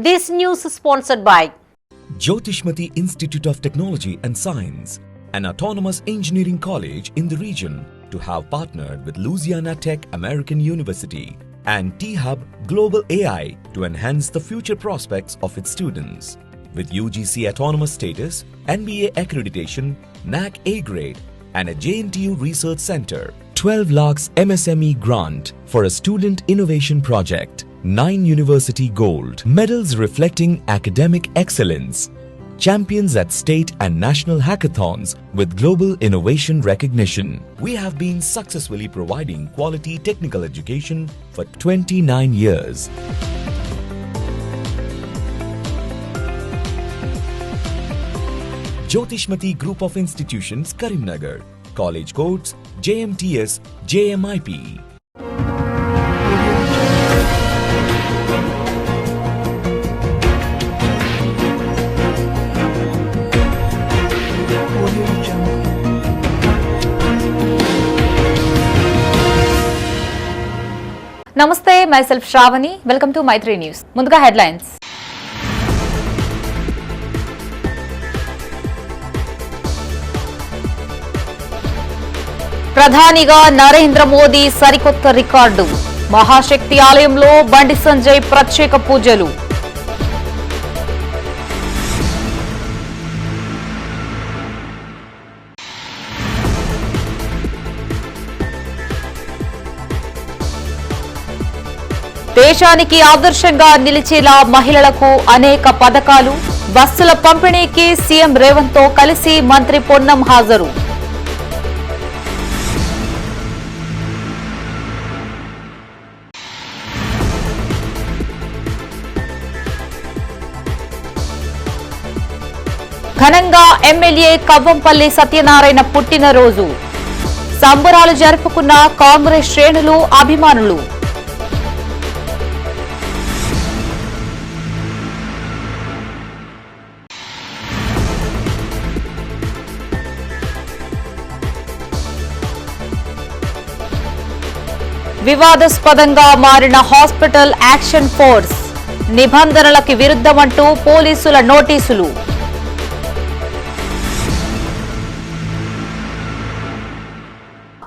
This news is sponsored by Jyotishmati Institute of Technology and Science, an autonomous engineering college in the region, to have partnered with Louisiana Tech American University and T-Hub Global AI to enhance the future prospects of its students. With UGC autonomous status, NBA accreditation, NAC A grade, and a JNTU research center, 12 lakhs MSME grant for a student innovation project, 9 university gold medals reflecting academic excellence, champions at state and national hackathons with global innovation recognition. We have been successfully providing quality technical education for 29 years. Jyotishmati Group of Institutions, Karimnagar. College codes JMTS, JMIP. Namaste, myself Shravani. Welcome to Maitri News. Munduga headlines. ప్రధానిగా నరేంద్ర మోదీ సరికొత్త record. మహాశక్తి ఆలయంలో బండి సంజయ్ ప్రత్యేక పూజలు. దేశానికి ఆదర్శంగా నిలిచేలా మహిళలకు అనేక పథకాలు. బస్సుల పంపిణీకి సీఎం రేవంత్ తో కలిసి మంత్రి పొన్నం హాజరు. ఘనంగా ఎమ్మెల్యే కవ్వంపల్లి సత్యనారాయణ పుట్టినరోజు. సంబరాలు జరుపుకున్న కాంగ్రెస్ శ్రేణులు, అభిమానులు. వివాదాస్పదంగా మారిన హాస్పిటల్ యాక్షన్ ఫోర్స్. నిబంధనలకు విరుద్ధమంటూ పోలీసుల నోటీసులు.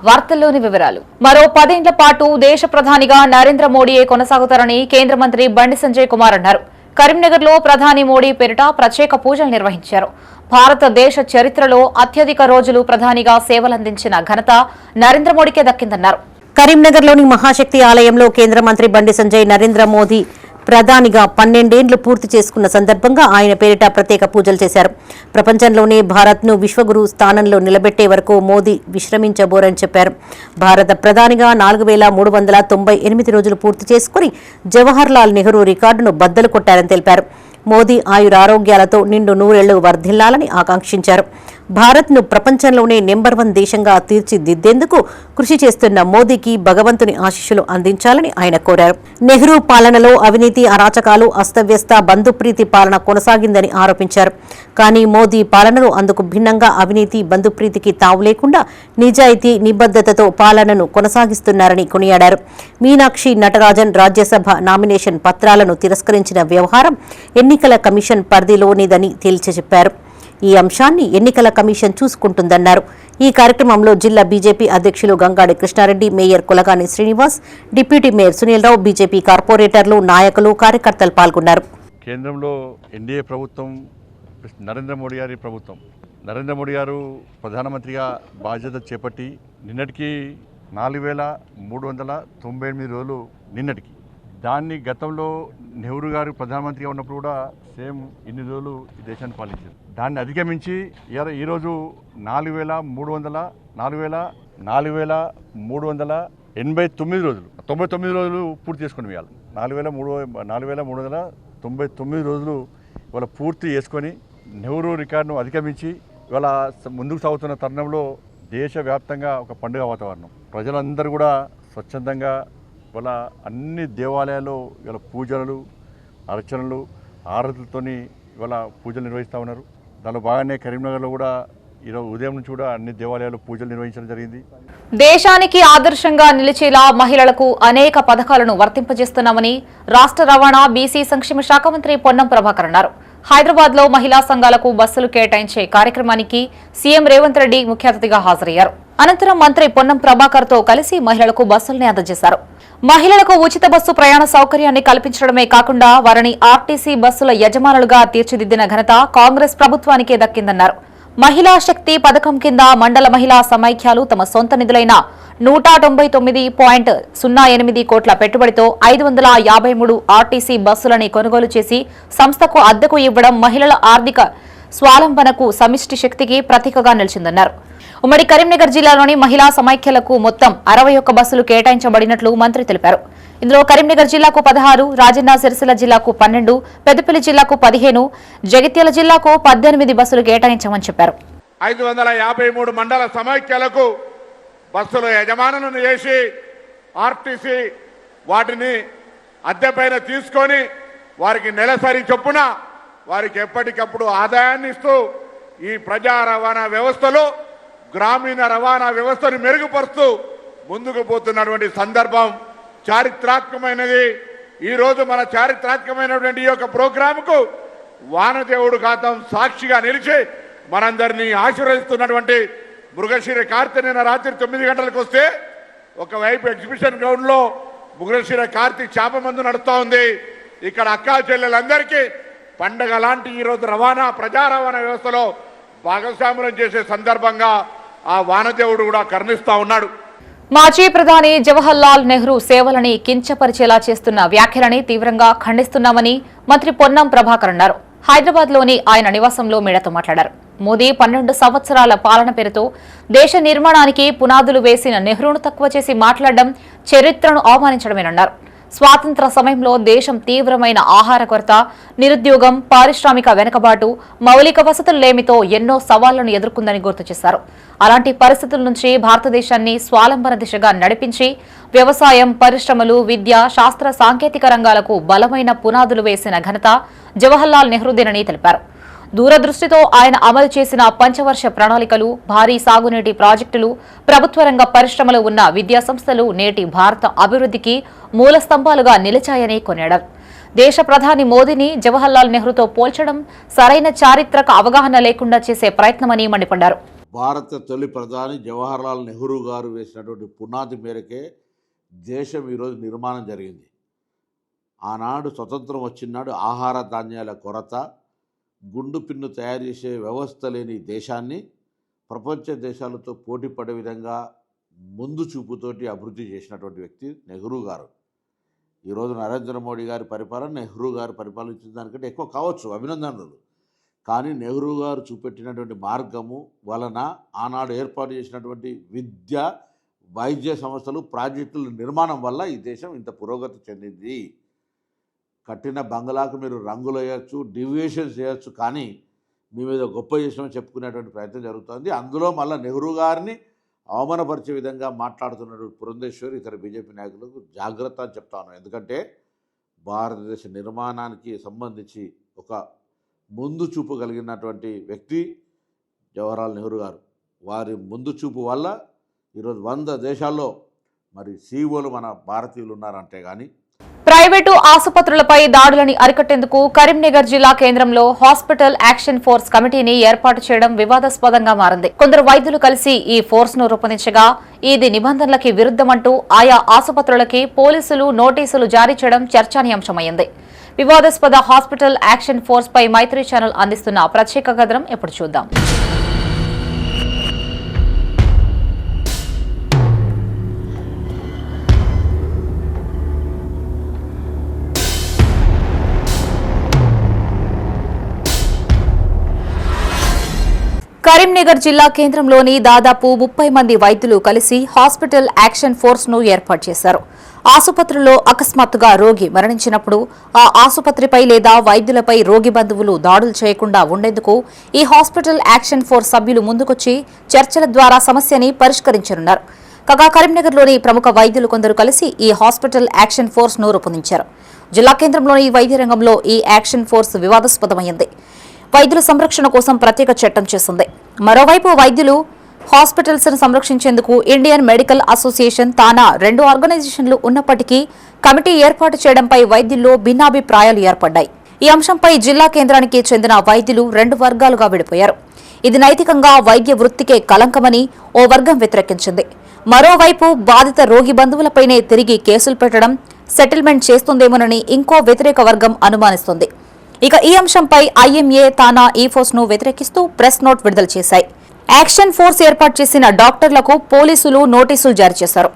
వార్తల్లోని వివరాలు. మరో 10 ఏళ్ల పాటు దేశ ప్రధానిగా నరేంద్ర మోడీయే కొనసాగుతారని కేంద్ర మంత్రి బండి సంజయ్ కుమార్ అన్నారు. కరీంనగర్ లో ప్రధాని మోడీ పేరిట ప్రత్యేక పూజలు నిర్వహించారు. భారతదేశ చరిత్రలో అత్యధిక రోజులు ప్రధానిగా సేవలందించిన ఘనత నరేంద్ర మోడీకే దక్కిందన్నారు. కరీంనగర్లోని మహాశక్తి ఆలయంలో కేంద్ర మంత్రి బండి సంజయ్ నరేంద్ర మోదీ ప్రధానిగా 12 ఏళ్లు పూర్తి చేసుకున్న సందర్భంగా ఆయన పేరిట ప్రత్యేక పూజలు చేశారు. ప్రపంచంలోనే భారత్ను విశ్వగురు స్థానంలో నిలబెట్టే వరకు మోదీ విశ్రమించబోరని చెప్పారు. భారత ప్రధానిగా 4398 రోజులు పూర్తి చేసుకుని జవహర్ లాల్ నెహ్రూ రికార్డును బద్దలు కొట్టారని తెలిపారు. మోదీ ఆయురారోగ్యాలతో నిండు 100 ఏళ్లు వర్ధిల్లాలని ఆకాంక్షించారు. భారత్ను ప్రపంచంలోనే నెంబర్ 1 దేశంగా తీర్చిదిద్దేందుకు కృషి చేస్తున్న మోదీకి భగవంతుని ఆశీస్సులు అందించాలని ఆయన కోరారు. నెహ్రూ పాలనలో అవినీతి, అరాచకాలు, అస్తవ్యస్త బంధుప్రీతి పాలన కొనసాగిందని ఆరోపించారు. కానీ మోదీ పాలనలో అందుకు భిన్నంగా అవినీతి, బంధుప్రీతికి తావు లేకుండా నిజాయితీ, నిబద్ధతతో పాలనను కొనసాగిస్తున్నారని కొనియాడారు. మీనాక్షి నటరాజన్ రాజ్యసభ నామినేషన్ పత్రాలను తిరస్కరించిన వ్యవహారం ఎన్నికల కమిషన్ పరిధిలోనిదని తేల్చి చెప్పారు. ఈ అంశాన్ని ఎన్నికల కమిషన్ చూసుకుంటుందన్నారు. ఈ కార్యక్రమంలో జిల్లా బీజేపీ అధ్యక్షులు Gangadi Krishna Reddy, mayor Kulagani Srinivas, deputy mayor Sunil Rao, BJP కార్పొరేటర్లు, నాయకులు, కార్యకర్తలు పాల్గొన్నారు. కేంద్రంలో ఎన్డీఏ ప్రభుత్వం, నరేంద్ర మోడీ గారి ప్రభుత్వం. నరేంద్ర మోడీ గారు ప్రధానమంత్రిగా బాధ్యత చేపట్టి నిన్నటికి 4398 రోజులు నిన్నటికి. దాన్ని గతంలో నెహ్రూ గారు ప్రధానమంత్రిగా ఉన్నప్పుడు కూడా సేమ్ ఇన్ని రోజులు ఈ దేశాన్ని పాలించారు. దాన్ని అధిగమించి ఈరోజు 4389 రోజులు 99 రోజులు పూర్తి చేసుకుని ఇవాళ 4399 రోజులు ఇవాళ పూర్తి చేసుకొని నెహ్రూ రికార్డును అధిగమించి ఇవాళ ముందుకు సాగుతున్న తరుణంలో దేశవ్యాప్తంగా ఒక పండుగ వాతావరణం. ప్రజలందరూ కూడా స్వచ్ఛందంగా ఇవాళ అన్ని దేవాలయాల్లో ఇవాళ పూజలు, అర్చనలు, ఆరతులతోని ఇవాళ పూజలు నిర్వహిస్తూ ఉన్నారు. దానిలో భాగానే కరీంనగర్లో కూడా ఈరోజు ఉదయం నుంచి కూడా అన్ని దేవాలయాలు పూజలు నిర్వహించడం జరిగింది. దేశానికి ఆదర్శంగా నిలిచేలా మహిళలకు అనేక పథకాలను వర్తింపజేస్తున్నామని రాష్ట్ర రవాణా బీసీ సంక్షేమ శాఖ మంత్రి పొన్నం ప్రభాకర్ అన్నారు. హైదరాబాద్ లో మహిళా సంఘాలకు బస్సులు కేటాయించే కార్యక్రమానికి సీఎం రేవంత్ రెడ్డి ముఖ్య అతిథిగా హాజరయ్యారు. అనంతరం మంత్రి పొన్నం ప్రభాకర్ తో కలిసి మహిళలకు బస్సుల్ని అందజేశారు. మహిళలకు ఉచిత బస్సు ప్రయాణ సౌకర్యాన్ని కల్పించడమే కాకుండా వారిని ఆర్టీసీ బస్సుల యజమానులుగా తీర్చిదిద్దిన ఘనత కాంగ్రెస్ ప్రభుత్వానికే దక్కిందన్నారు. మహిళా శక్తి పథకం కింద మండల మహిళా సమైక్యాలు తమ సొంత నిధులైన 199.08 కోట్ల పెట్టుబడితో 553 ఆర్టీసీ బస్సులని కొనుగోలు చేసి సంస్థకు అద్దెకు ఇవ్వడం మహిళల ఆర్థిక స్వావలంబనకు సమిష్టి శక్తికి ప్రతీకగా నిలిచిందన్నారు. ఉమ్మడి కరీంనగర్ జిల్లాలోని మహిళా సమైక్యలకు మొత్తం 61 బస్సులు కేటాయించబడినట్లు మంత్రి తెలిపారు. ఇందులో కరీంనగర్ జిల్లాకు 16, రాజన్న సిరిసిల్ల జిల్లాకు 12, పెద్దపల్లి జిల్లాకు 15, జగిత్యాల జిల్లాకు 18 బస్సులు కేటాయించామని చెప్పారు. 553 మండల సమైక్యాలకు బస్సుల యజమానులను చేసి ఆర్టీసీ వాటిని అద్దెపైన తీసుకొని వారికి నెలసరి చొప్పున వారికి ఎప్పటికప్పుడు ఆదాయాన్ని ఇస్తూ ఈ ప్రజా రవాణా వ్యవస్థలో గ్రామీణ రవాణా వ్యవస్థను మెరుగుపరుస్తూ ముందుకు పోతున్నటువంటి సందర్భం చారిత్రాత్మకమైనది. ఈరోజు మన చారిత్రాత్మకమైనటువంటి ఈ యొక్క ప్రోగ్రాంకు వానదేవుడు ఖాతం సాక్షిగా నిలిచి మనందరినీ ఆశీర్వదిస్తున్నటువంటి మృగశిర కార్తె నిన్న రాత్రి 9 గంటలకు వస్తే ఒకవైపు ఎగ్జిబిషన్ గ్రౌండ్లో మృగశిర కార్తె చేప మందు నడుస్తూ ఉంది. ఇక్కడ అక్కా చెల్లెలందరికీ పండగ లాంటి ఈరోజు రవాణా ప్రజా రవాణా వ్యవస్థలో భాగస్వామ్యం చేసే సందర్భంగా ఆ వానదేవుడు కూడా కరుణిస్తా ఉన్నాడు. మాజీ ప్రధాని జవహర్ లాల్ నెహ్రూ సేవలని కించపరిచేలా చేస్తున్న వ్యాఖ్యలని తీవ్రంగా ఖండిస్తున్నామని మంత్రి పొన్నం ప్రభాకర్ అన్నారు. హైదరాబాద్ లోని ఆయన నివాసంలో మీడియాతో మాట్లాడారు. మోదీ 12 సంవత్సరాల పాలన పేరుతో దేశ నిర్మాణానికి పునాదులు వేసిన నెహ్రూను తక్కువ చేసి మాట్లాడడం చరిత్రను అవమానించడమేనన్నారు. స్వాతంత్ర సమయంలో దేశం తీవ్రమైన ఆహార కొరత, నిరుద్యోగం, పారిశ్రామిక వెనుకబాటు, మౌలిక వసతులు లేమితో ఎన్నో సవాళ్లను ఎదుర్కొందని గుర్తు చేశారు. అలాంటి పరిస్థితుల నుంచి భారతదేశాన్ని స్వావలంబన దిశగా నడిపించి వ్యవసాయం, పరిశ్రమలు, విద్య, శాస్త్ర సాంకేతిక రంగాలకు బలమైన పునాదులు వేసిన ఘనత జవహర్ లాల్ నెహ్రూదేనని తెలిపారు. దూరదృష్టితో ఆయన అమలు చేసిన పంచవర్ష ప్రణాళికలు, భారీ సాగునీటి ప్రాజెక్టులు, ప్రభుత్వ రంగ పరిశ్రమలు ఉన్న విద్యాసంస్థలు నేటి భారత అభివృద్ధికి మూల స్తంభాలుగా నిలిచాయని కొనియాడారు. దేశ ప్రధాని మోదీని జవహర్ లాల్ నెహ్రూతో పోల్చడం సరైన చారిత్రక అవగాహన లేకుండా చేసే ప్రయత్నమని మండిపడ్డారు. భారత తొలి ప్రధాని జవహర్ లాల్ నెహ్రూ గారు వేసినటువంటి పునాది మేరకే దేశం ఈరోజు నిర్మాణం జరిగింది. ఆనాడు స్వతంత్రం వచ్చినాడు ఆహార ధాన్యాల కొరత, గుండు పిన్ను తయారు చేసే వ్యవస్థ లేని దేశాన్ని ప్రపంచ దేశాలతో పోటీ పడే విధంగా ముందు చూపుతోటి అభివృద్ధి చేసినటువంటి వ్యక్తి నెహ్రూ గారు. ఈరోజు నరేంద్ర మోడీ గారి పరిపాలన నెహ్రూ గారు పరిపాలించిన దానికంటే ఎక్కువ కావచ్చు, అభినందనలు. కానీ నెహ్రూ గారు చూపెట్టినటువంటి మార్గము వలన ఆనాడు ఏర్పాటు చేసినటువంటి విద్య, వైద్య సంస్థలు, ప్రాజెక్టుల నిర్మాణం వల్ల ఈ దేశం ఇంత పురోగతి చెందింది. కట్టిన బంగ్లాకు మీరు రంగులు వేయచ్చు, డివియేషన్స్ చేయొచ్చు, కానీ మీ మీద గొప్ప చేసినామని చెప్పుకునేటువంటి ప్రయత్నం జరుగుతుంది. అందులో మళ్ళీ నెహ్రూ గారిని అవమానపరిచే విధంగా మాట్లాడుతున్నటువంటి పురంధేశ్వరి ఇతర బీజేపీ నాయకులకు జాగ్రత్త అని చెప్తాను. ఎందుకంటే భారతదేశ నిర్మాణానికి సంబంధించి ఒక ముందు చూపు కలిగినటువంటి వ్యక్తి జవహర్లాల్ నెహ్రూ గారు. వారి ముందు చూపు వల్ల ఈరోజు 100 దేశాల్లో మరి సీఈఓలు మన భారతీయులు ఉన్నారంటే కానీ. ప్రైవేటు ఆసుపత్రులపై దాడులని అరికట్టేందుకు కరీంనగర్ జిల్లా కేంద్రంలో హాస్పిటల్ యాక్షన్ ఫోర్స్ కమిటీని ఏర్పాటు చేయడం వివాదాస్పదంగా మారింది. కొందరు వైద్యులు కలిసి ఈ ఫోర్స్ ను రూపొందించగా ఇది నిబంధనలకి విరుద్ధమంటూ ఆయా ఆసుపత్రులకి పోలీసులు నోటీసులు జారీ చేయడం చర్చానీయాంశమైంది. వివాదాస్పద హాస్పిటల్ యాక్షన్ ఫోర్స్ పై మైత్రి ఛానల్ అందిస్తున్న ప్రత్యేక కథనం ఇప్పుడు చూద్దాం. కరీంనగర్ జిల్లా కేంద్రంలోని దాదాపు 30 మంది వైద్యులు కలిసి హాస్పిటల్ యాక్షన్ ఫోర్స్ ను ఏర్పాటు చేశారు. ఆసుపత్రిలో అకస్మాత్తుగా రోగి మరణించినప్పుడు ఆ ఆసుపత్రిపై లేదా వైద్యులపై రోగి బంధువులు దాడులు చేయకుండా ఉండేందుకు ఈ హాస్పిటల్ యాక్షన్ ఫోర్స్ సభ్యులు ముందుకొచ్చి చర్చల ద్వారా సమస్యని పరిష్కరించనున్నారు. కాగా కరీంనగర్లోని ప్రముఖ వైద్యులు కొందరు కలిసి ఈ హాస్పిటల్ యాక్షన్ ఫోర్స్ ను రూపొందించారు. జిల్లా కేంద్రంలోని వైద్య రంగంలో ఈ యాక్షన్ ఫోర్స్ వివాదాస్పదమైంది. వైద్యుల సంరక్షణ కోసం ప్రత్యేక చట్టం చేసింది. మరోవైపు వైద్యులు హాస్పిటల్స్ ను సంరక్షించేందుకు ఇండియన్ మెడికల్ అసోసియేషన్, తానా 2 ఆర్గనైజేషన్లు ఉన్నప్పటికీ కమిటీ ఏర్పాటు చేయడంపై వైద్యుల్లో భిన్నాభిప్రాయాలు ఏర్పడ్డాయి. ఈ అంశంపై జిల్లా కేంద్రానికి చెందిన వైద్యులు 2 వర్గాలుగా విడిపోయారు. ఇది నైతికంగా వైద్య వృత్తికే కలంకమని ఓ వర్గం వ్యతిరేకించింది. మరోవైపు బాధిత రోగి బంధువులపైనే తిరిగి కేసులు పెట్టడం సెటిల్మెంట్ చేస్తుందేమోనని ఇంకో వ్యతిరేక వర్గం అనుమానిస్తోంది. ఇక ఈ అంశంపై ఐఎంఏ, తానా ఈ ఫోర్స్ ను వ్యతిరేకిస్తూ ప్రెస్ నోట్ విడుదల చేశాయి. యాక్షన్ ఫోర్స్ ఏర్పాటు చేసిన డాక్టర్లకు పోలీసులు నోటీసులు జారీ చేశారు.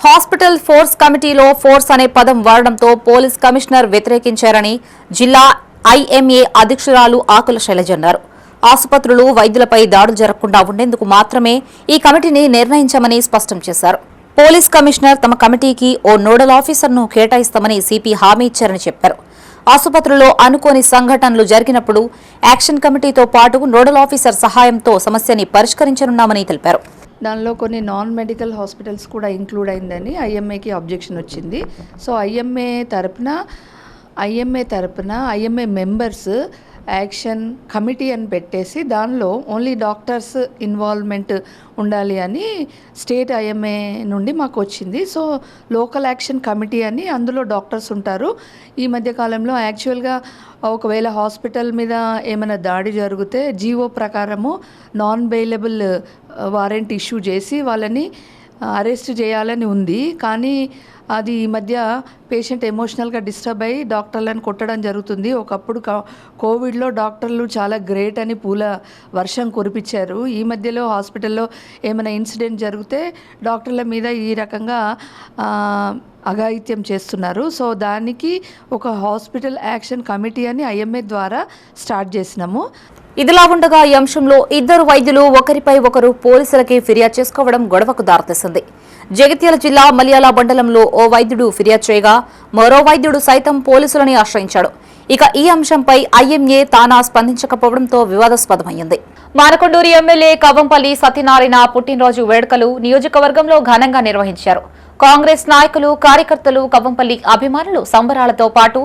హాస్పిటల్ ఫోర్స్ కమిటీలో ఫోర్స్ అనే పదం వాడడంతో పోలీస్ కమిషనర్ వ్యతిరేకించారని జిల్లా ఐఎంఏ అధ్యక్షురాలు ఆకుల శైలజ అన్నారు. ఆసుపత్రులు, వైద్యులపై దాడులు జరగకుండా ఉండేందుకు మాత్రమే ఈ కమిటీని నిర్ణయించామని స్పష్టం చేశారు. పోలీస్ కమిషనర్ తమ కమిటీకి ఓ నోడల్ ఆఫీసర్ను కేటాయిస్తామని సిపి హామీ ఇచ్చారని చెప్పారు. ఆసుపత్రుల్లో అనుకోని సంఘటనలు జరిగినప్పుడు యాక్షన్ కమిటీతో పాటు నోడల్ ఆఫీసర్ సహాయంతో సమస్యని పరిష్కరించనున్నామని తెలిపారు. దానిలో కొన్ని నాన్ మెడికల్ హాస్పిటల్స్ కూడా ఇంక్లూడ్ అయిందని ఐఎంఏకి అబ్జెక్షన్ వచ్చింది. సో ఐఎంఏ తరపున ఐఎంఏ మెంబర్స్ యాక్షన్ కమిటీ అని పెట్టేసి దానిలో ఓన్లీ డాక్టర్స్ ఇన్వాల్వ్మెంట్ ఉండాలి అని స్టేట్ ఐఎంఏ నుండి మాకు వచ్చింది. సో లోకల్ యాక్షన్ కమిటీ అని అందులో డాక్టర్స్ ఉంటారు. ఈ మధ్య కాలంలో యాక్చువల్గా ఒకవేళ హాస్పిటల్ మీద ఏమైనా దాడి జరిగితే జీవో ప్రకారము నాన్ బెయిలబుల్ వారెంట్ ఇష్యూ చేసి వాళ్ళని అరెస్ట్ చేయాలని ఉంది. కానీ అది ఈ మధ్య పేషెంట్ ఎమోషనల్గా డిస్టర్బ్ అయ్యి డాక్టర్లను కొట్టడం జరుగుతుంది. ఒకప్పుడు కోవిడ్లో డాక్టర్లు చాలా గ్రేట్ అని పూల వర్షం కురిపించారు. ఈ మధ్యలో హాస్పిటల్లో ఏమైనా ఇన్సిడెంట్ జరిగితే డాక్టర్ల మీద ఈ రకంగా అఘాయిత్యం చేస్తున్నారు. సో దానికి ఒక హాస్పిటల్ యాక్షన్ కమిటీ అని ఐఎంఏ ద్వారా స్టార్ట్ చేసినాము. ఇదిలా ఉండగా ఈ అంశంలో 2 వైద్యులు ఒకరిపై ఒకరు పోలీసులకి ఫిర్యాదు చేసుకోవడం గొడవకు దారితీసింది. జగిత్యాల జిల్లా మల్యాల మండలంలో ఓ వైద్యుడు ఫిర్యాదు చేయగా మరో వైద్యుడు సైతం పోలీసులని ఆశ్రయించాడు. ఇక ఈ అంశంపై ఐఎంఏ, తానా స్పందించకపోవడంతో వివాదాస్పదమైంది. మానకొండూరు ఎమ్మెల్యే కవ్వంపల్లి సత్యనారాయణ పుట్టినరోజు వేడుకలు నియోజకవర్గంలో ఘనంగా నిర్వహించారు. కాంగ్రెస్ నాయకులు, కార్యకర్తలు, కవ్వంపల్లి అభిమానులు సంబరాలతో పాటు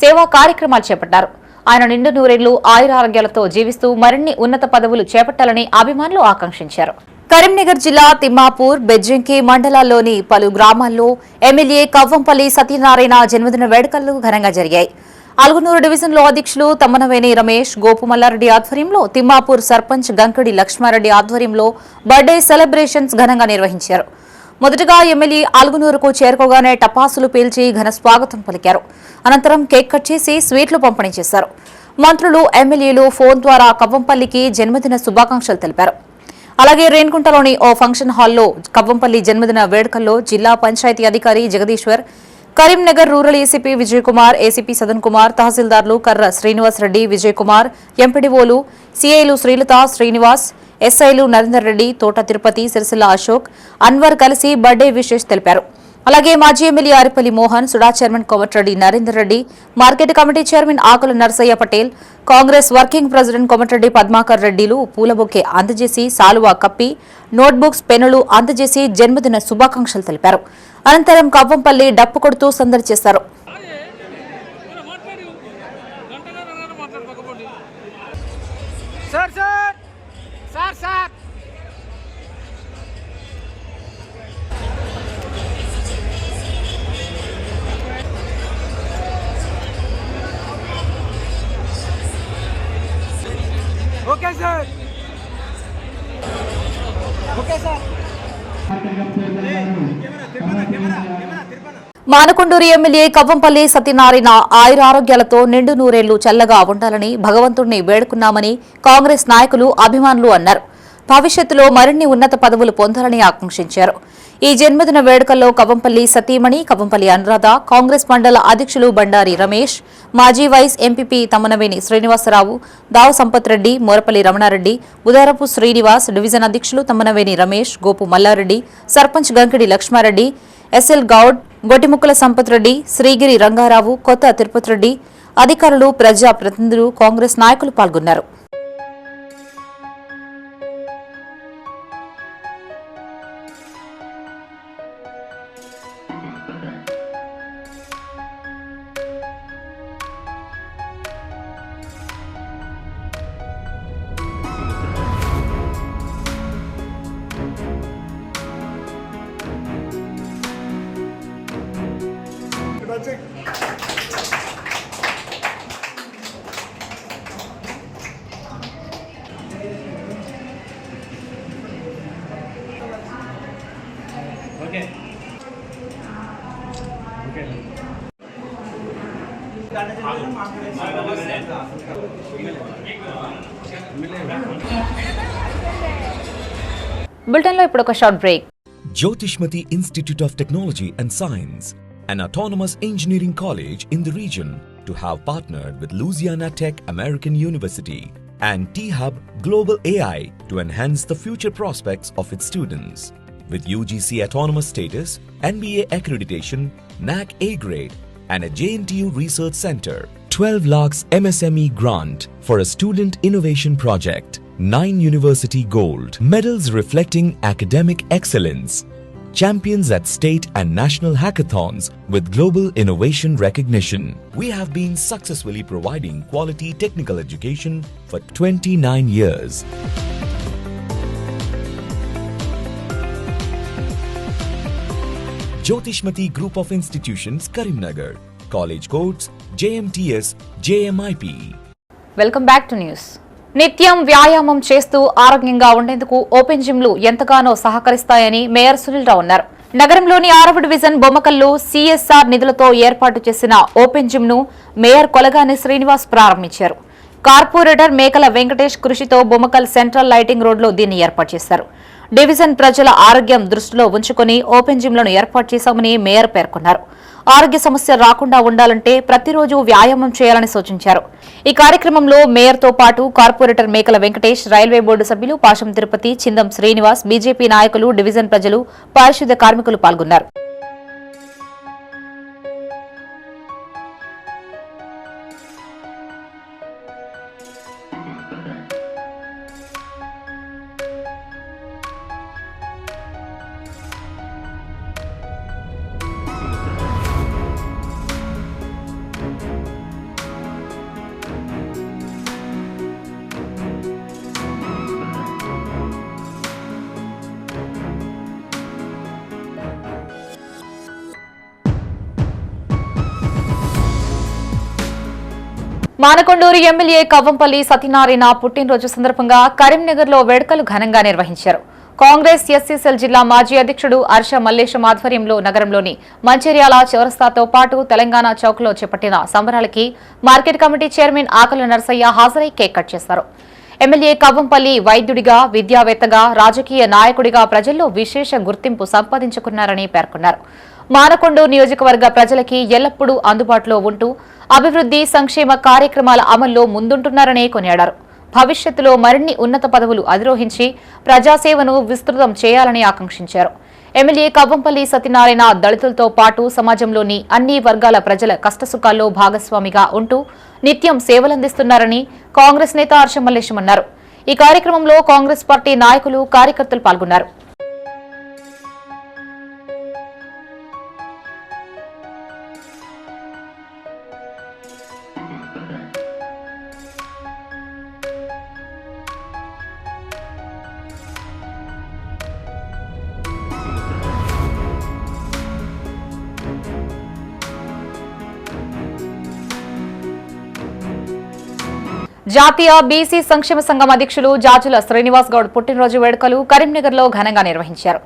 సేవా కార్యక్రమాలు చేపట్టారు. ఆయన నిండు నూరేళ్లు ఆయురారోగ్యాలతో జీవిస్తూ మరిన్ని ఉన్నత పదవులు చేపట్టాలని అభిమానులు ఆకాంక్షించారు. కరీంనగర్ జిల్లా తిమ్మాపూర్, బెజ్జంకి మండలాల్లోని పలు గ్రామాల్లో ఎమ్మెల్యే కవ్వంపల్లి సత్యనారాయణ జన్మదిన వేడుకలు ఘనంగా జరిగాయి. అల్గునూరు డివిజన్లో అధ్యక్షులు తమ్మనవేని రమేష్, గోపుమల్లారెడ్డి ఆధ్వర్యంలో, తిమ్మాపూర్ సర్పంచ్ గంకడి లక్ష్మారెడ్డి ఆధ్వర్యంలో బర్త్డే సెలబ్రేషన్స్ ఘనంగా నిర్వహించారు. మొదటగా ఎమ్మెల్యే అల్గునూరుకు చేరుకోగానే టపాసులు పేల్చి ఘన స్వాగతం పలికారు. అనంతరం కేక్ కట్ చేసి స్వీట్లు పంపిణీ చేశారు. మంత్రులు, ఎమ్మెల్యేలు ఫోన్ ద్వారా కవ్వంపల్లికి జన్మదిన శుభాకాంక్షలు తెలిపారు. అలాగే రేణిగుంటలోని ఓ ఫంక్షన్ హాల్లో కవ్వంపల్లి జన్మదిన వేడుకల్లో జిల్లా పంచాయతీ అధికారి Jagadishwar, Karimnagar rural ACP Vijay Kumar, ACP Sadan Kumar, తహసీల్దార్లు కర్ర శ్రీనివాస్ రెడ్డి, విజయ్ కుమార్, ఎంపీడీఓలు, సీఐలు శ్రీలత, శ్రీనివాస్, ఎస్ఐలు నరేందర్ రెడ్డి, తోట తిరుపతి, సిరిసిల్ల అశోక్, అన్వర్ కలిసి బర్త్డే విషెస్ తెలిపారు. అలాగే మాజీ MLA Arepalli Mohan, SUDA chairman Komatireddy Narender Reddy, market committee chairman Akula Narsaiah Patel, Congress working president Komatireddy Padmakar రెడ్డిలు పూలబొకే అందజేసి సాలువా కప్పి నోట్బుక్స్, పెన్నులు అందజేసి జన్మదిన శుభాకాంక్షలు తెలిపారు. అనంతరం కవ్వంపల్లి డప్పు కొడుతూ సందడి చేశారు. Okay sir. Manakondur MLA Kavvampalli Satyanarayana ఆయురారోగ్యాలతో నిండు నూరేళ్లు చల్లగా ఉండాలని భగవంతుడిని వేడుకున్నామని కాంగ్రెస్ నాయకులు, అభిమానులు అన్నారు. భవిష్యత్తులో మరిన్ని ఉన్నత పదవులు పొందాలని ఆకాంక్షించారు. ఈ జన్మదిన వేడుకల్లో కవ్వంపల్లి సతీమణి, కవ్వంపల్లి అనురాధ, కాంగ్రెస్ మండల అధ్యక్షులు బండారి రమేష్, మాజీ vice MPP Tammanaveni Srinivasarao, Davu Sampath Reddy, Morapalli Ramanareddy, Budarapu Srinivas, division అధ్యక్షులు తమ్మనవేని రమేష్, గోపు మల్లారెడ్డి, సర్పంచ్ గంకిడి లక్ష్మారెడ్డి, ఎస్ఎల్ గౌడ్, గొట్టిముక్కల సంపత్ రెడ్డి, శ్రీగిరి రంగారావు, కొత్త తిరుపతి రెడ్డి, అధికారులు, ప్రజా ప్రతినిధులు, కాంగ్రెస్ నాయకులు పాల్గొన్నారు. బులెటిన్లో ఇప్పుడు ఒక short break. Jyotishmati Institute of Technology and Science, an autonomous engineering college in the region, to have partnered with Louisiana Tech American University and T-Hub Global AI to enhance the future prospects of its students. With UGC autonomous status, NBA accreditation, NAC A grade, and a JNTU research center, 12 lakhs MSME grant for a student innovation project, 9 university gold medals reflecting academic excellence, champions at state and national hackathons with global innovation recognition. We have been successfully providing quality technical education for 29 years. Jyotishmati Group of Institutions, Karimnagar. College codes JMTS, JMIP. Welcome back to news. నిత్యం వ్యాయామం చేస్తూ ఆరోగ్యంగా ఉండేందుకు open జిమ్లు ఎంతగానో సహకరిస్తాయని mayor Sunil Rao అన్నారు. నగరంలోని 6వ division బొమ్మకల్లో CSR నిధులతో ఏర్పాటు చేసిన ఓపెన్ జిమ్ ను మేయర్ కొలగాని శ్రీనివాస్ ప్రారంభించారు. కార్పొరేటర్ మేకల వెంకటేష్ కృషితో బొమ్మకల్ సెంట్రల్ లైటింగ్ రోడ్లో దీన్ని ఏర్పాటు చేశారు. డివిజన్ ప్రజల ఆరోగ్యం దృష్టిలో ఉంచుకుని ఓపెన్ జిమ్లను ఏర్పాటు చేశామని మేయర్ పేర్కొన్నారు. ఆరోగ్య సమస్య రాకుండా ఉండాలంటే ప్రతిరోజు వ్యాయామం చేయాలని సూచించారు. ఈ కార్యక్రమంలో మేయర్తో పాటు కార్పొరేటర్ మేకల వెంకటేష్, రైల్వే బోర్డు సభ్యులు పాశం తిరుపతి, చిందం శ్రీనివాస్, బీజేపీ నాయకులు, డివిజన్ ప్రజలు, పారిశుద్ధ్య కార్మికులు పాల్గొన్నారు. మానకొండూరు ఎమ్మెల్యే కవ్వంపల్లి సత్యనారాయణ పుట్టినరోజు సందర్భంగా కరీంనగర్లో వేడుకలు ఘనంగా నిర్వహించారు. కాంగ్రెస్ ఎస్సీసెల్ జిల్లా మాజీ అధ్యక్షుడు హర్ష మల్లేశం ఆధ్వర్యంలో నగరంలోని మంచిర్యాల చౌరస్తాతో పాటు తెలంగాణ చౌక్లో చేపట్టిన సంబరాలకి మార్కెట్ కమిటీ చైర్మన్ ఆకుల నరసయ్య హాజరై కేక్ కట్ చేశారు. ఎమ్మెల్యే కవ్వంపల్లి వైద్యుడిగా, విద్యావేత్తగా, రాజకీయ నాయకుడిగా ప్రజల్లో విశేష గుర్తింపు సంపాదించుకున్నారని పేర్కొన్నారు. మానకొండూరు నియోజకవర్గ ప్రజలకి ఎల్లప్పుడూ అందుబాటులో ఉంటూ అభివృద్ధి, సంక్షేమ కార్యక్రమాల అమల్లో ముందుంటున్నారని కొనియాడారు. భవిష్యత్తులో మరిన్ని ఉన్నత పదవులు అధిరోహించి ప్రజాసేవను విస్తృతం చేయాలని ఆకాంక్షించారు. ఎమ్మెల్యే కవ్వంపల్లి సత్యనారాయణ దళితులతో పాటు సమాజంలోని అన్ని వర్గాల ప్రజల కష్టసుఖాల్లో భాగస్వామిగా ఉంటూ నిత్యం సేవలందిస్తున్నారని కాంగ్రెస్ నేత హర్ష మల్లేశం అన్నారు. ఈ కార్యక్రమంలో కాంగ్రెస్ పార్టీ నాయకులు, కార్యకర్తలు పాల్గొన్నారు. జాతీయ బీసీ సంక్షేమ సంఘం అధ్యక్షులు జాజుల శ్రీనివాస్ గౌడ్ పుట్టినరోజు వేడుకలు కరీంనగర్లో ఘనంగా నిర్వహించారు.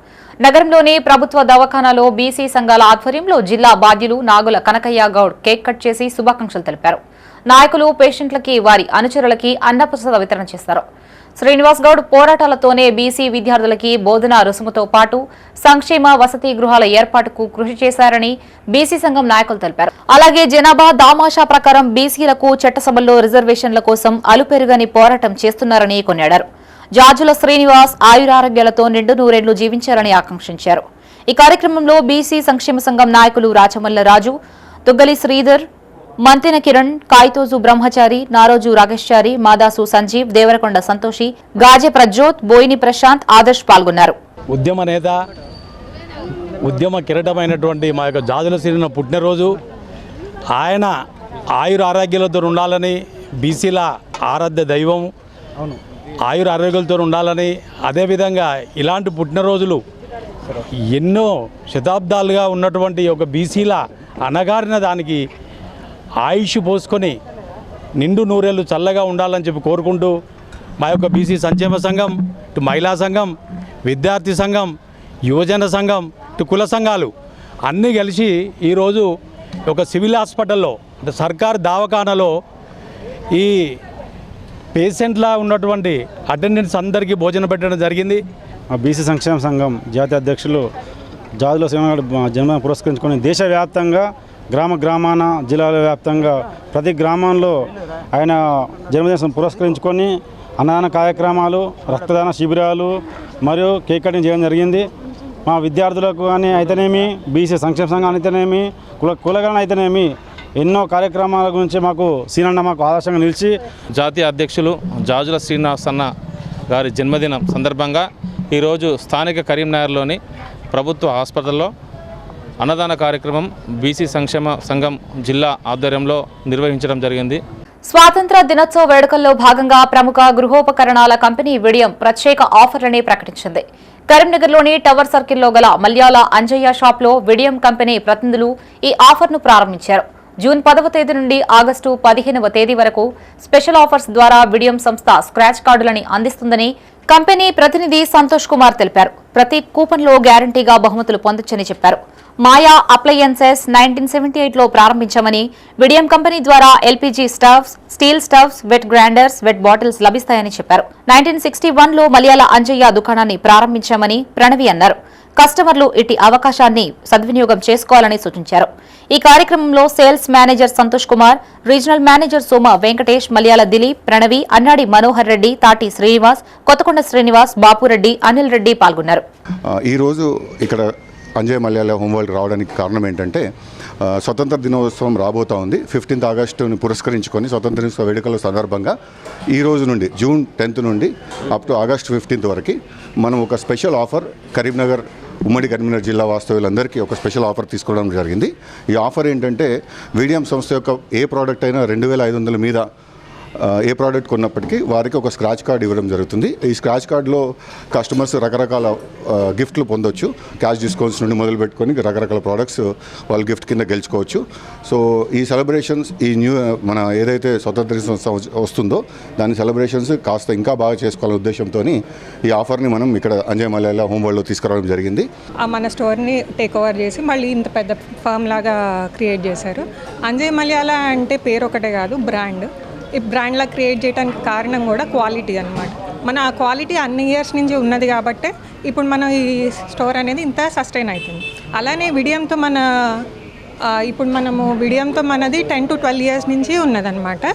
నగరంలోని ప్రభుత్వ దవాఖానాలో బీసీ సంఘాల ఆధ్వర్యంలో జిల్లా బాధ్యులు నాగుల కనకయ్య గౌడ్ కేక్ కట్ చేసి శుభాకాంక్షలు తెలిపారు. నాయకులు పేషెంట్లకి, వారి అనుచరులకి అన్నప్రసాద వితరణ చేశారు. శ్రీనివాస్ గౌడ్ పోరాటాలతోనే బీసీ విద్యార్థులకి బోధనా రుసుముతో పాటు సంక్షేమ వసతి గృహాల ఏర్పాటుకు కృషి చేశారని బీసీ సంఘం నాయకులు తెలిపారు. అలాగే జనాభా దామాషా ప్రకారం బీసీలకు చట్టసభల్లో రిజర్వేషన్ల కోసం అలుపెరుగని పోరాటం చేస్తున్నారని కొనియాడారు. జాజుల శ్రీనివాస్ ఆయురారోగ్యాలతో నిండు నూరేళ్లు జీవించారని ఆకాంక్షించారు. ఈ కార్యక్రమంలో బీసీ సంక్షేమ సంఘం నాయకులు రాచమల్ల రాజు, దుగ్గలి శ్రీధర్, మంతెన కిరణ్, కాయితోజు బ్రహ్మచారి, నారోజు రాగేశ్చారి, మాదాసు సంజీవ్, దేవరకొండ సంతోషి, గాజే ప్రజ్యోత్, బోయిని ప్రశాంత్, ఆదర్శ్ పాల్గొన్నారు. ఉద్యమ నేత, ఉద్యమ కిరీటమైనటువంటి మా యొక్క జాజుల శ్రీన పుట్టినరోజు. ఆయన ఆయుర ఆరోగ్యాలతో ఉండాలని, బీసీల ఆరాధ్య దైవం, ఆయుర ఆరోగ్యాలతో ఉండాలని, అదేవిధంగా ఇలాంటి పుట్టినరోజులు ఎన్నో శతాబ్దాలుగా ఉన్నటువంటి ఒక బీసీల అనగారిన దానికి ఆయుష్ పోసుకొని నిండు నూరేళ్ళు చల్లగా ఉండాలని చెప్పి కోరుకుంటూ మా యొక్క బీసీ సంక్షేమ సంఘం, ఇటు మహిళా సంఘం, విద్యార్థి సంఘం, యువజన సంఘం, ఇటు కుల సంఘాలు అన్నీ కలిసి ఈరోజు ఒక సివిల్ హాస్పిటల్లో అంటే సర్కారు దవాఖానలో ఈ పేషెంట్లా ఉన్నటువంటి అటెండెంట్స్ అందరికీ భోజనం పెట్టడం జరిగింది. బీసీ సంక్షేమ సంఘం జాతీయ అధ్యక్షులు జాజుల శ్రీనాథ్ జన్మదినం పురస్కరించుకొని దేశవ్యాప్తంగా గ్రామాన జిల్లాల వ్యాప్తంగా ప్రతి గ్రామంలో ఆయన జన్మదినం పురస్కరించుకొని అన్నదాన కార్యక్రమాలు, రక్తదాన శిబిరాలు మరియు కేక్ కటింగ్ చేయడం జరిగింది. మా విద్యార్థులకు కానీ అయితేనేమి, బీసీ సంక్షేమ సంఘం అయితేనేమి, కులగణ అయితేనేమి ఎన్నో కార్యక్రమాల గురించి మాకు సీనన్న మాకు ఆదర్శంగా నిలిచి జాతీయ అధ్యక్షులు జాజుల శ్రీనివాస్ అన్న గారి జన్మదినం సందర్భంగా ఈరోజు స్థానిక కరీంనగర్లోని ప్రభుత్వ హాస్పిటల్లో అన్నదాన కార్యక్రమం బీసీ సంక్షేమ సంఘం జిల్లా ఆధ్వర్యంలో నిర్వహించడం జరిగింది. స్వాతంత్ర దినోత్సవ వేడుకల్లో భాగంగా ప్రముఖ గృహోపకరణాల కంపెనీ విడియం ప్రత్యేక ఆఫర్లని ప్రకటించింది. కరీంనగర్లోని టవర్ సర్కిల్లో గల మల్యాల అంజయ్య షాప్లో విడియం కంపెనీ ప్రతినిధులు ఈ ఆఫర్ను ప్రారంభించారు. జూన్ 10వ తేదీ నుండి ఆగస్టు 15వ తేదీ వరకు స్పెషల్ ఆఫర్స్ ద్వారా విడియం సంస్థ స్క్రాచ్ కార్డులని అందిస్తుందని కంపెనీ ప్రతినిధి సంతోష్ కుమార్ తెలిపారు. ప్రతి కూపన్లో గ్యారంటీగా బహుమతులు పొందొచ్చని చెప్పారు. మాయా అప్లయన్సెస్ 1978లో ప్రారంభించామని, విడియం కంపెనీ ద్వారా LPG stoves, steel stoves, wet grinders, wet bottles లభిస్తాయని చెప్పారు. 1961లో మలయాళ అంజయ్య దుకాణాన్ని ప్రారంభించామని ప్రణవి అన్నారు. కస్టమర్లు ఇటు అవకాశాన్ని సద్వినియోగం చేసుకోవాలని సూచించారు. ఈ కార్యక్రమంలో sales manager Santosh Kumar, regional manager Soma Venkatesh, Malayala Dileep, Pranavi, Annadi Manohar Reddy, Tati Srinivas, Kothakonda Srinivas, Bapu Reddy, Anil Reddy పాల్గొన్నారు. ఈరోజు ఇక్కడ అంజయ్ మలయాళ హోమ్ వరల్డ్ రావడానికి కారణం ఏంటంటే స్వతంత్ర దినోత్సవం రాబోతూ ఉంది. 15th ఆగస్టుని పురస్కరించుకొని స్వతంత్ర దినోత్సవ వేడుకల సందర్భంగా ఈ రోజు నుండి జూన్ 10th నుండి అప్ టు ఆగస్ట్ 15th వరకు మనం ఒక స్పెషల్ ఆఫర్ కరీంనగర్, ఉమ్మడి కరీంనగర్ జిల్లా వాస్తవ్యులందరికీ ఒక స్పెషల్ ఆఫర్ తీసుకోవడం జరిగింది. ఈ ఆఫర్ ఏంటంటే విడియం సంస్థ యొక్క ఏ ప్రోడక్ట్ అయినా 2500 మీద ఏ ప్రోడక్ట్ కొన్నప్పటికీ వారికి ఒక స్క్రాచ్ కార్డ్ ఇవ్వడం జరుగుతుంది. ఈ స్క్రాచ్ కార్డులో కస్టమర్స్ రకరకాల గిఫ్ట్లు పొందొచ్చు. క్యాష్ డిస్కౌంట్స్ నుండి మొదలు పెట్టుకొని రకరకాల ప్రోడక్ట్స్ వాళ్ళు గిఫ్ట్ కింద గెలుచుకోవచ్చు. సో ఈ సెలబ్రేషన్స్, ఈ మన ఏదైతే స్వతంత్ర వస్తుందో దాని సెలబ్రేషన్స్ కాస్త ఇంకా బాగా చేసుకోవాలనే ఉద్దేశంతో ఈ ఆఫర్ని మనం ఇక్కడ అంజయ్ మలయాళ హోమ్ వరల్డ్లో తీసుకురావడం జరిగింది. మన స్టోర్ని టేక్ ఓవర్ చేసి మళ్ళీ ఇంత పెద్ద ఫర్మ్ లాగా క్రియేట్ చేశారు. అంజయ్ మలయాళ అంటే పేరు ఒకటే కాదు, బ్రాండ్. ఈ బ్రాండ్లా క్రియేట్ చేయడానికి కారణం కూడా క్వాలిటీ అన్నమాట. మన ఆ క్వాలిటీ అన్ని ఇయర్స్ నుంచి ఉన్నది కాబట్టి ఇప్పుడు మనం ఈ స్టోర్ అనేది ఇంత సస్టైన్ అవుతుంది. అలానే విడియంతో విడియంతో మనది 10 to 12 years నుంచి ఉన్నదన్నమాట.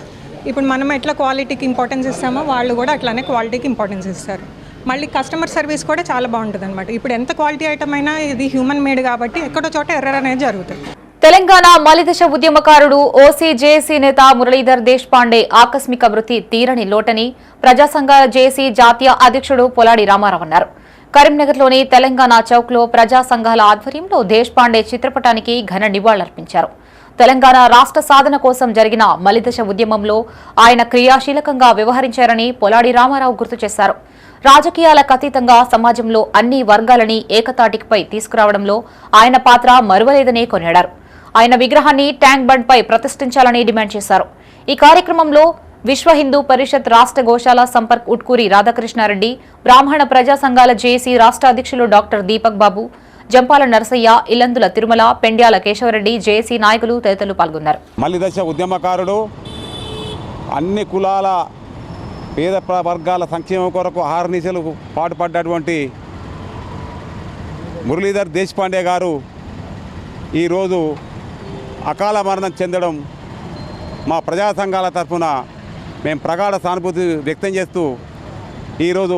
ఇప్పుడు మనం ఎట్లా క్వాలిటీకి ఇంపార్టెన్స్ ఇస్తామో వాళ్ళు కూడా అట్లానే క్వాలిటీకి ఇంపార్టెన్స్ ఇస్తారు. మళ్ళీ కస్టమర్ సర్వీస్ కూడా చాలా బాగుంటుంది అనమాట. ఇప్పుడు ఎంత క్వాలిటీ ఐటమ్ అయినా ఇది హ్యూమన్ మేడ్ కాబట్టి ఎక్కడో చోట ఎర్రర్ అనేది జరుగుతుంది. తెలంగాణ మలిదశ ఉద్యమకారుడు ఓసీ జేఏసీ నేత మురళీధర్ దేశపాండే ఆకస్మిక మృతి తీరని లోటని ప్రజా సంఘాల జేఏసీ జాతీయ అధ్యక్షుడు పొలాడి రామారావు అన్నారు. కరీంనగర్లోని తెలంగాణ చౌక్లో ప్రజా సంఘాల ఆధ్వర్యంలో దేశపాండే చిత్రపటానికి ఘన నివాళులర్పించారు. తెలంగాణ రాష్ట్ర సాధన కోసం జరిగిన మలిదశ ఉద్యమంలో ఆయన క్రియాశీలకంగా వ్యవహరించారని పొలాడి రామారావు గుర్తు చేశారు. రాజకీయాలకు అతీతంగా సమాజంలో అన్ని వర్గాలని ఏకతాటిపై తీసుకురావడంలో ఆయన పాత్ర మరువలేదని కొనియాడారు. ఆయన విగ్రహాన్ని ట్యాంక్ బండ్ పై ప్రతిష్ఠించాలని డిమాండ్ చేశారు. ఈ కార్యక్రమంలో విశ్వ హిందూ పరిషత్ రాష్ట్ర గోశాల సంపర్క్ ఉట్కూరి రాధాకృష్ణారెడ్డి, బ్రాహ్మణ ప్రజా సంఘాల జేఏసీ రాష్ట్ర అధ్యక్షులు డాక్టర్ దీపక్ బాబు, జంపాల నరసయ్య, ఇల్లందుల తిరుమల, పెండ్యాల కేశవరెడ్డి, జేఏసీ నాయకులు తదితరులు పాల్గొన్నారు. మలిదశ ఉద్యమకారుడు, అన్ని కులాల పేద వర్గాల సంక్షేమం కొరకు ఆహర్నిశలు పాటుపడ్డటువంటి మురళీధర్ దేశపాండే గారు ఈరోజు అకాల మరణం చెందడం మా ప్రజా సంఘాల తరఫున మేము ప్రగాఢ సానుభూతి వ్యక్తం చేస్తూ ఈరోజు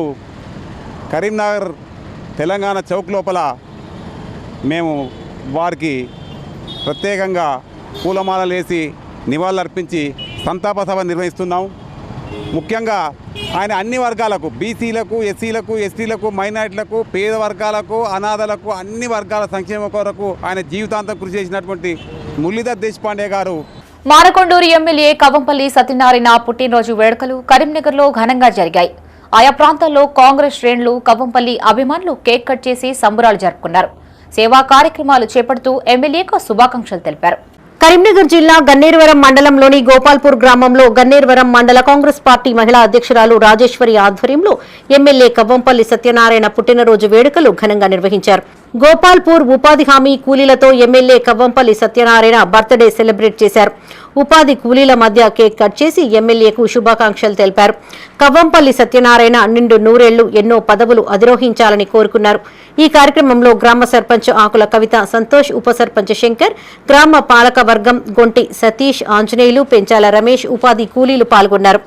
కరీంనగర్ తెలంగాణ చౌక్ లోపల మేము వారికి ప్రత్యేకంగా పూలమాలలు వేసి నివాళులర్పించి సంతాప సభ నిర్వహిస్తున్నాం. ముఖ్యంగా ఆయన అన్ని వర్గాలకు, బీసీలకు, ఎస్సీలకు, ఎస్టీలకు, మైనారిటీలకు, పేద వర్గాలకు, అనాథలకు, అన్ని వర్గాల సంక్షేమ కొరకు ఆయన జీవితాంతం కృషి చేసినటువంటి మురళీధర్ దేశపాండే గారు. మానకొండూరు ఎమ్మెల్యే కవంపల్లి సత్యనారాయణ పుట్టినరోజు వేడుకలు కరీంనగర్లో ఘనంగా జరిగాయి. ఆయా ప్రాంతాల్లో కాంగ్రెస్ శ్రేణులు, కవంపల్లి అభిమానులు కేక్ కట్ చేసి సంబరాలు జరుపుకున్నారు. సేవా కార్యక్రమాలు చేపడుతూ ఎమ్మెల్యేకు శుభాకాంక్షలు తెలిపారు. కరీంనగర్ జిల్లా గన్నేరువరం మండలంలోని గోపాల్పూర్ గ్రామంలో గన్నేరువరం మండల కాంగ్రెస్ పార్టీ మహిళా అధ్యక్షురాలు రాజేశ్వరి ఆధ్వర్యంలో ఎమ్మెల్యే కవ్వంపల్లి సత్యనారాయణ పుట్టినరోజు వేడుకలు ఘనంగా నిర్వహించారు. గోపాల్పూర్ ఉపాధి హామీ కూలీలతో MLA Kavvampalli Satyanarayana birthday celebrate చేశారు. ఉపాధి కూలీల మధ్య కేక్ కట్ చేసి ఎమ్మెల్యేకు శుభాకాంక్షలు తెలిపారు. కవ్వంపల్లి సత్యనారాయణ నిండు నూరేళ్లు ఎన్నో పదవులు అధిరోహించాలని కోరుకున్నారు. ఈ కార్యక్రమంలో గ్రామ సర్పంచ్ ఆకుల కవిత, సంతోష్, ఉప సర్పంచ్ శంకర్, గ్రామ పాలక వర్గం గొంటి సతీష్, ఆంజనేయులు, పెంచాల రమేష్, ఉపాధి కూలీలు పాల్గొన్నారు.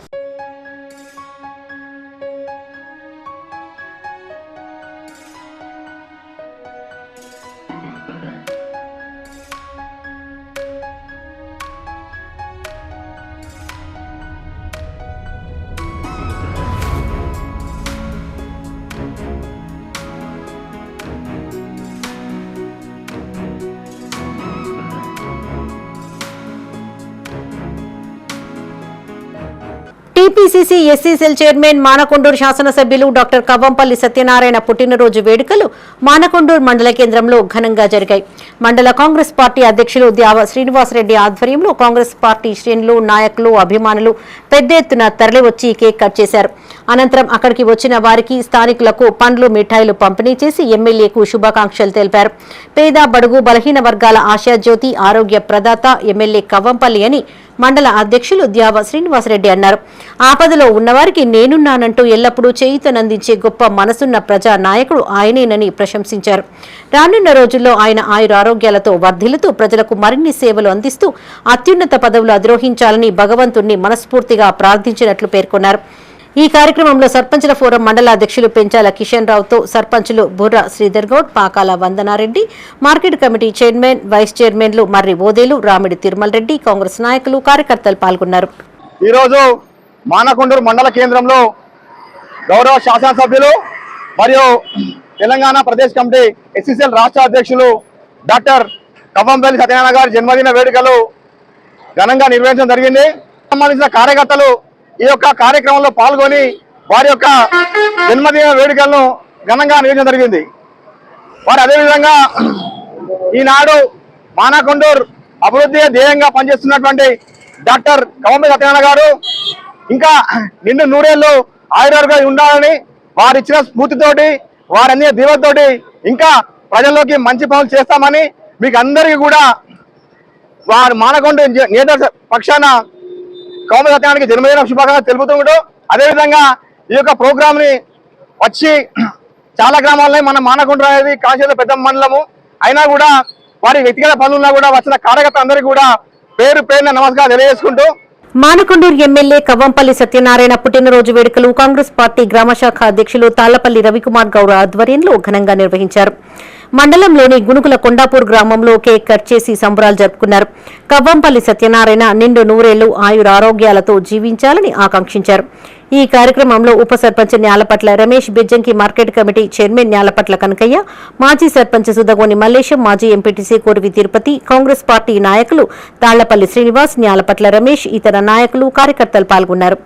TPCC SC cell chairman Manakondur శాసనసభ్యులు డాక్టర్ కవ్వంపల్లి సత్యనారాయణ పుట్టినరోజు వేడుకలు మానకొండూరు మండల కేంద్రంలో ఘనంగా జరిగాయి. మండల కాంగ్రెస్ పార్టీ అధ్యక్షులు ద్యావ శ్రీనివాసరెడ్డి ఆధ్వర్యంలో కాంగ్రెస్ పార్టీ శ్రేణులు, నాయకులు, అభిమానులు పెద్ద ఎత్తున తరలివచ్చి కేక్ కట్ చేశారు. అనంతరం అక్కడికి వచ్చిన వారికి, స్థానికులకు పండ్లు, మిఠాయిలు పంపిణీ చేసి ఎమ్మెల్యేకు శుభాకాంక్షలు తెలిపారు. పేద, బడుగు, బలహీన వర్గాల ఆశాజ్యోతి, ఆరోగ్య ప్రదాత ఎమ్మెల్యే కవ్వంపల్లి అని మండల అధ్యక్షులు ద్యావ శ్రీనివాసరెడ్డి అన్నారు. ఆపదలో ఉన్నవారికి నేనున్నానంటూ ఎల్లప్పుడూ చేయూతనందించే గొప్ప మనసున్న ప్రజా నాయకుడు ఆయనేనని ప్రశంసించారు. రానున్న రోజుల్లో ఆయన ఆయురారోగ్యాలతో వర్ధిల్లుతూ ప్రజలకు మరిన్ని సేవలు అందిస్తూ అత్యున్నత పదవులు అధిరోహించాలని భగవంతుణ్ణి మనస్ఫూర్తిగా ప్రార్థించినట్లు పేర్కొన్నారు. ఈ కార్యక్రమంలో సర్పంచుల ఫోరం మండల అధ్యక్షులు పెంచాల కిషన్ రావుతో సర్పంచులు Burra Sridhar Goud, Pakala Vandanareddy, market committee chairman, vice చైర్మన్లు మర్రి ఓదేలు, రామిడి తిరుమల రెడ్డి, కాంగ్రెస్ నాయకులు, కార్యకర్తలు పాల్గొన్నారు. ఈరోజు మానకొండూరు మండల కేంద్రంలో గౌరవ శాసనసభ్యులు మరియు తెలంగాణ ప్రదేశ్ కమిటీ ఎస్సీసీఎల్ రాష్ట్ర అధ్యక్షులు డాక్టర్ కవ్వంపల్లి సత్యనారాయణ గారి జన్మదిన వేడుకలు ఘనంగా నిర్వహించడం జరిగింది. సంబంధించిన కార్యకర్తలు ఈ యొక్క కార్యక్రమంలో పాల్గొని వారి యొక్క జన్మదిన వేడుకలను ఘనంగా నిర్వహించడం జరిగింది. వారు అదేవిధంగా ఈనాడు మానకొండూరు అభివృద్ధి ధ్యేయంగా పనిచేస్తున్నటువంటి డాక్టర్ కవ్వంపల్లి సత్యనారాయణ గారు ఇంకా నిండు నూరేళ్లు ఆయుర్వేదంగా ఉండాలని వారిచ్చిన స్ఫూర్తితోటి, వారన్నీ దీవతోటి ఇంకా ప్రజల్లోకి మంచి పనులు చేస్తామని మీకు అందరికీ కూడా వారు మానకొండూరు నేత పక్షాన కవ్వంపల్లి సత్యనారాయణకి జన్మదిన శుభాకాంక్షలు తెలుపుతూ, అదేవిధంగా ఈ యొక్క ప్రోగ్రామ్ ని వచ్చి చాలా గ్రామాల్లో మన మానకొండూరు అనేది కాశీలో పెద్ద మండలము అయినా కూడా వారి వ్యక్తిగత పనులున్నా కూడా వచ్చిన కార్యకర్త అందరికీ కూడా పేరు పేరున నమస్కారం తెలియజేసుకుంటూ, మానకొండూరు ఎమ్మెల్యే కవ్వంపల్లి సత్యనారాయణ పుట్టినరోజు వేడుకలు కాంగ్రెస్ పార్టీ గ్రామశాఖ అధ్యక్షులు తాళ్లపల్లి రవికుమార్ గౌడ్ ఆధ్వర్యంలో ఘనంగా నిర్వహించారు. మండలంలోని గునుకుల కొండాపూర్ గ్రామంలో కేక్ కట్ చేసి సంబరాలు జరుపుకున్నారు. కవ్వంపల్లి సత్యనారాయణ నిండు నూరేళ్లు ఆయురారోగ్యాలతో జీవించాలని ఆకాంక్షించారు. ఈ కార్యక్రమంలో ఉప sarpanch Nyalapatla Ramesh, Bejjanki market committee chairman Nyalapatla Kanakaiah, మాజీ సర్పంచ్ సుదగోని మల్లేశం, మాజీ ఎంపీటీసీ కోరివి తిరుపతి, కాంగ్రెస్ పార్టీ నాయకులు తాళ్లపల్లి శ్రీనివాస్, న్యాలపట్ల రమేష్, ఇతర నాయకులు, కార్యకర్తలు పాల్గొన్నారు.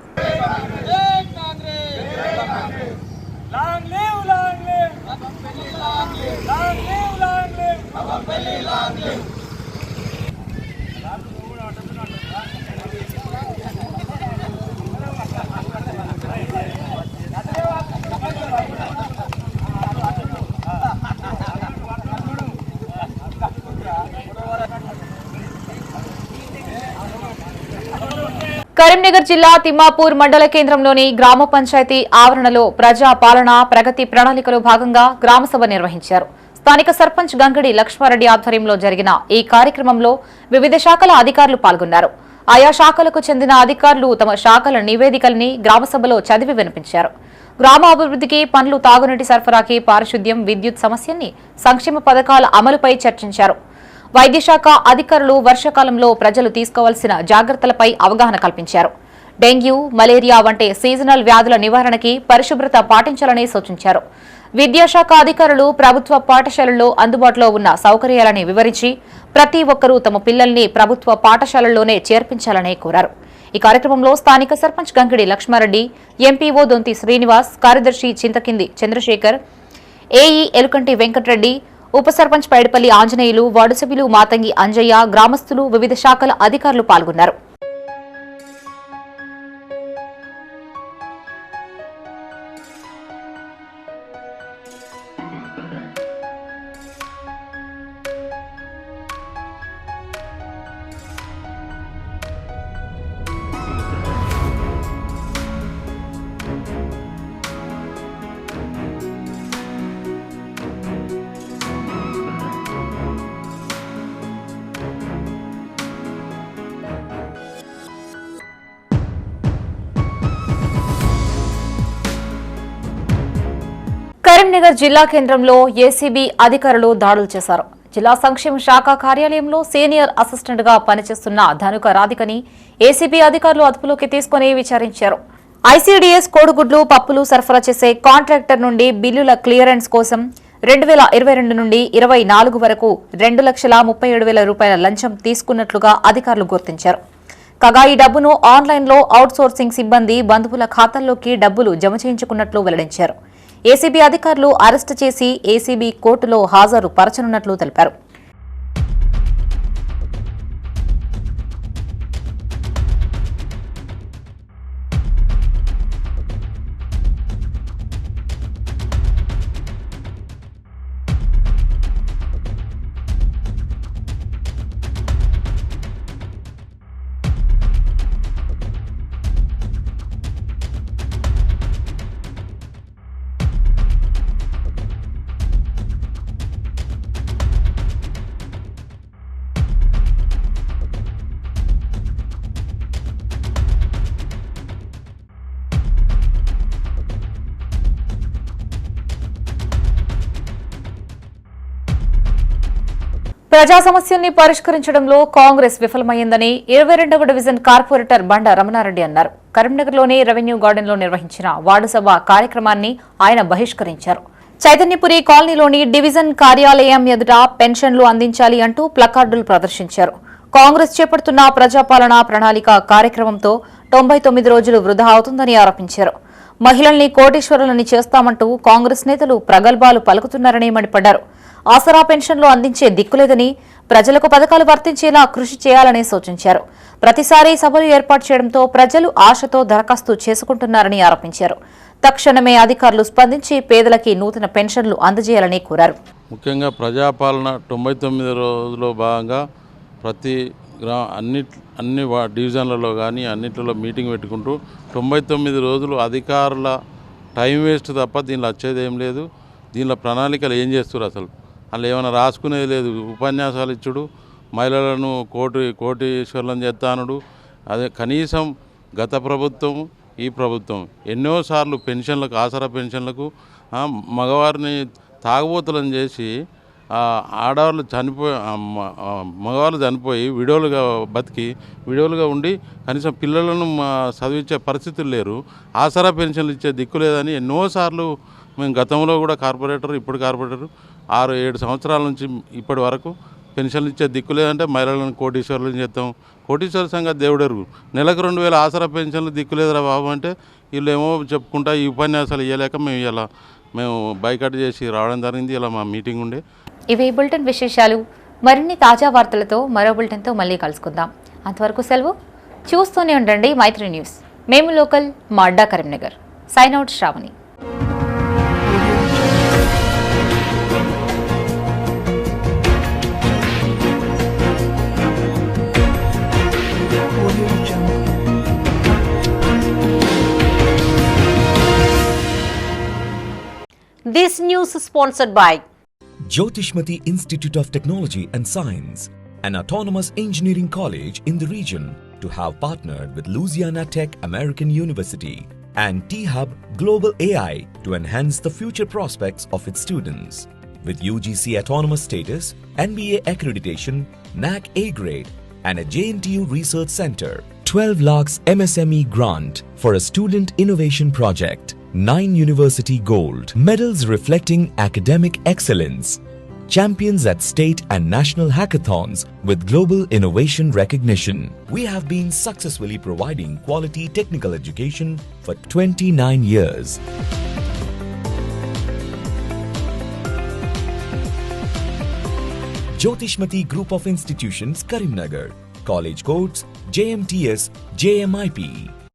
కరీంనగర్ జిల్లా తిమ్మాపూర్ మండల కేంద్రంలోని గ్రామ పంచాయతీ ఆవరణలో ప్రజా పాలన ప్రగతి ప్రణాళికలో భాగంగా గ్రామసభ నిర్వహించారు. స్థానిక సర్పంచ్ గంగడి లక్ష్మారెడ్డి ఆధ్వర్యంలో జరిగిన ఈ కార్యక్రమంలో వివిధ శాఖల అధికారులు పాల్గొన్నారు. ఆయా శాఖలకు చెందిన అధికారులు తమ శాఖల నివేదికల్ని గ్రామసభలో చదివి వినిపించారు. గ్రామ అభివృద్ధికి పనులు, తాగునీటి సరఫరాకి, పారిశుద్ధ్యం, విద్యుత్ సమస్యల్ని, సంక్షేమ పథకాల అమలుపై చర్చించారు. వైద్య శాఖ అధికారులు వర్షాకాలంలో ప్రజలు తీసుకోవాల్సిన జాగ్రత్తలపై అవగాహన కల్పించారు. డెంగ్యూ, మలేరియా వంటి సీజనల్ వ్యాధుల నివారణకి పరిశుభ్రత పాటించాలని సూచించారు. విద్యాశాఖ అధికారులు ప్రభుత్వ పాఠశాలల్లో అందుబాటులో ఉన్న సౌకర్యాలని వివరించి ప్రతి ఒక్కరూ తమ పిల్లల్ని ప్రభుత్వ పాఠశాలల్లోనే చేర్పించాలని కోరారు. ఈ కార్యక్రమంలో స్థానిక సర్పంచ్ గంగిడి లక్ష్మారెడ్డి, ఎంపీఓ దొంతి శ్రీనివాస్, కార్యదర్శి చింతకింది చంద్రశేఖర్, ఏఈ ఎలుకంటి వెంకటరెడ్డి, ఉప సర్పంచ్ పైడిపల్లి ఆంజనేయులు, వార్డు సభ్యులు మాతంగి అంజయ్య, గ్రామస్తులు, వివిధ శాఖల అధికారులు పాల్గొన్నారు. కరీంనగర్ జిల్లా కేంద్రంలో ఏసీబీ అధికారులు దాడులు చేశారు. జిల్లా సంక్షేమ శాఖ కార్యాలయంలో సీనియర్ అసిస్టెంట్ గా పనిచేస్తున్న ధనుక రాధికని ఏసీబీ అధికారులు అదుపులోకి తీసుకుని విచారించారు. ఐసీడీఎస్ కోడిగుడ్లు, పప్పులు సరఫరా చేసే కాంట్రాక్టర్ నుండి బిల్లుల క్లియరెన్స్ కోసం 2022 నుండి 24 వరకు 2,37,000 రూపాయల లంచం తీసుకున్నట్లుగా అధికారులు గుర్తించారు. కాగా ఈ డబ్బును ఆన్లైన్లో అవుట్సోర్సింగ్ సిబ్బంది బంధువుల ఖాతాల్లోకి డబ్బులు జమ చేయించుకున్నట్లు వెల్లడించారు. ఏసీబీ అధికారులు అరెస్టు చేసి ఏసీబీ కోర్టులో హాజరు పరచనున్నట్లు తెలిపారు. ప్రజా సమస్యల్ని పరిష్కరించడంలో కాంగ్రెస్ విఫలమైందని 22వ డివిజన్ కార్పొరేటర్ బండ రమణారెడ్డి అన్నారు. కరీంనగర్లోని రెవెన్యూ గార్డెన్లో నిర్వహించిన వార్డు సభ కార్యక్రమాన్ని ఆయన బహిష్కరించారు. చైతన్యపురి కాలనీలోని డివిజన్ కార్యాలయం ఎదుట పెన్షన్లు అందించాలి అంటూ ప్లకార్డులు ప్రదర్శించారు. కాంగ్రెస్ చేపడుతున్న ప్రజాపాలన ప్రణాళిక కార్యక్రమంతో 99 రోజులు వృధా అవుతుందని ఆరోపించారు. మహిళల్ని కోటీశ్వరులని చేస్తామంటూ కాంగ్రెస్ నేతలు ప్రగల్భాలు పలుకుతున్నారని మండిపడ్డారు. ఆసరా పెన్షన్లు అందించే దిక్కులేదని, ప్రజలకు పథకాలు వర్తించేలా కృషి చేయాలని సూచించారు. ప్రతిసారి సభలు ఏర్పాటు చేయడంతో ప్రజలు ఆశతో దరఖాస్తు చేసుకుంటున్నారని ఆరోపించారు. తక్షణమే అధికారులు స్పందించి పేదలకి నూతన పెన్షన్లు అందజేయాలని కోరారు. ముఖ్యంగా ప్రజాపాలన 99 రోజుల్లో భాగంగా ప్రతి అన్ని డివిజన్లలో కానీ అన్నింటిలో మీటింగ్ పెట్టుకుంటూ 99 రోజులు అధికారుల టైం వేస్ట్ తప్ప దీనిలో వచ్చేది ఏం లేదు. దీనిలో ప్రణాళికలు ఏం చేస్తారు అసలు వాళ్ళు ఏమైనా రాసుకునేది లేదు. ఉపన్యాసాలు ఇచ్చుడు, మహిళలను కోటీశ్వరులను చేస్తానుడు. అదే కనీసం గత ప్రభుత్వం ఈ ప్రభుత్వం ఎన్నోసార్లు పెన్షన్లకు, ఆసరా పెన్షన్లకు మగవారిని తాగుబోతులను చేసి ఆడవాళ్ళు మగవాళ్ళు చనిపోయి విడోలుగా ఉండి కనీసం పిల్లలను చదివించే పరిస్థితులు లేరు. ఆసరా పెన్షన్లు ఇచ్చే దిక్కు లేదని ఎన్నోసార్లు మేము గతంలో కూడా ఇప్పుడు కార్పొరేటర్ 6-7 సంవత్సరాల నుంచి ఇప్పటి వరకు పెన్షన్లు ఇచ్చే దిక్కు లేదంటే మహిళలను కోటీశ్వరులను చేస్తాం. కోటీశ్వర సంఘం దేవుడెరుగు. నెలకు 2,000 ఆసరా పెన్షన్లు దిక్కు లేదురా బాబు అంటే వీళ్ళు ఏమో చెప్పుకుంటా ఈ ఉపన్యాసాలు ఇవ్వలేక మేము బైకట్ చేసి రావడం జరిగింది. ఇలా మా మీటింగ్ ఉండే. ఇవే బులెటిన్ విశేషాలు. మరిన్ని తాజా వార్తలతో మరో బులెటిన్తో మళ్ళీ కలుసుకుందాం. అంతవరకు సెలవు. చూస్తూనే ఉండండి మైత్రి న్యూస్. మేము లోకల్, మా అడ్డా Karimnagar. Sign out Sravani. This news is sponsored by Jyotishmati Institute of Technology and Science, an autonomous engineering college in the region, to have partnered with Louisiana Tech American University and T-Hub Global AI to enhance the future prospects of its students. with UGC autonomous status, NBA accreditation, NAC A grade, and a JNTU research center. 12 lakhs MSME grant for a student innovation project. 9 university gold medals reflecting academic excellence. Champions at state and national hackathons with global innovation recognition. We have been successfully providing quality technical education for 29 years. Jyotishmati Group of Institutions, Karimnagar. College codes JMTS, JMIP.